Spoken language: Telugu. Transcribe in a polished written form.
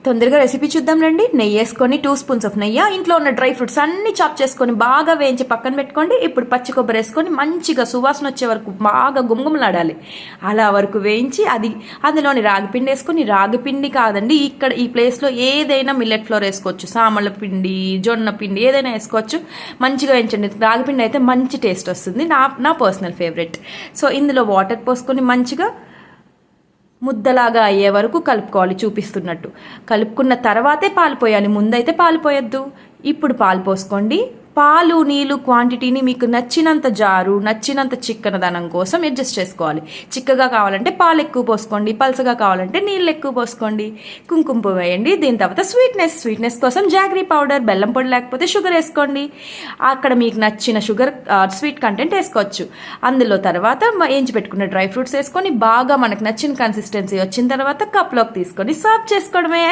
తొందరగా రెసిపీ చూద్దాం రండి. నెయ్యి వేసుకొని 2 స్పూన్స్ ఆఫ్ నెయ్యి, ఇంట్లో ఉన్న డ్రై ఫ్రూట్స్ అన్ని చాప్ చేసుకొని బాగా వేయించి పక్కన పెట్టుకోండి. ఇప్పుడు పచ్చి కొబ్బరి వేసుకొని మంచిగా సువాసన వచ్చే వరకు బాగా గుమగుమలాడాలి. అలా వరకు వేయించి అందులోని రాగిపిండి వేసుకొని, రాగిపిండి కాదండి ఇక్కడ ఈ ప్లేస్లో ఏదైనా మిల్లెట్ ఫ్లోర్ వేసుకోవచ్చు, సామల పిండి, జొన్న పిండి ఏదైనా వేసుకోవచ్చు. మంచిగా వేయించండి. రాగిపిండి అయితే మంచి టేస్ట్ వస్తుంది, నా పర్సనల్ ఫేవరెట్. సో ఇందులో వాటర్ పోసుకొని మంచిగా ముద్దలాగా అయ్యే వరకు కలుపుకోవాలి. చూపిస్తున్నట్టు కలుపుకున్న తర్వాతే పాలు పోయాలి, ముందైతే పాలు పోయొద్దు. ఇప్పుడు పాలు పోసుకోండి. పాలు నీళ్ళు క్వాంటిటీని మీకు నచ్చినంత జారు, నచ్చినంత చిక్కనదనం కోసం అడ్జస్ట్ చేసుకోవాలి. చిక్కగా కావాలంటే పాలు ఎక్కువ పోసుకోండి, పలసగా కావాలంటే నీళ్ళు ఎక్కువ పోసుకోండి. కుంకుమ పువ్వు వేయండి. దీని తర్వాత స్వీట్నెస్ కోసం జాగరీ పౌడర్, బెల్లం పొడి లేకపోతే షుగర్ వేసుకోండి. అక్కడ మీకు నచ్చిన స్వీట్ కంటెంట్ వేసుకోవచ్చు. అందులో తర్వాత వేయించి పెట్టుకున్న డ్రై ఫ్రూట్స్ వేసుకొని బాగా మనకు నచ్చిన కన్సిస్టెన్సీ వచ్చిన తర్వాత కప్లోకి తీసుకొని సర్వ్ చేసుకోవడమే.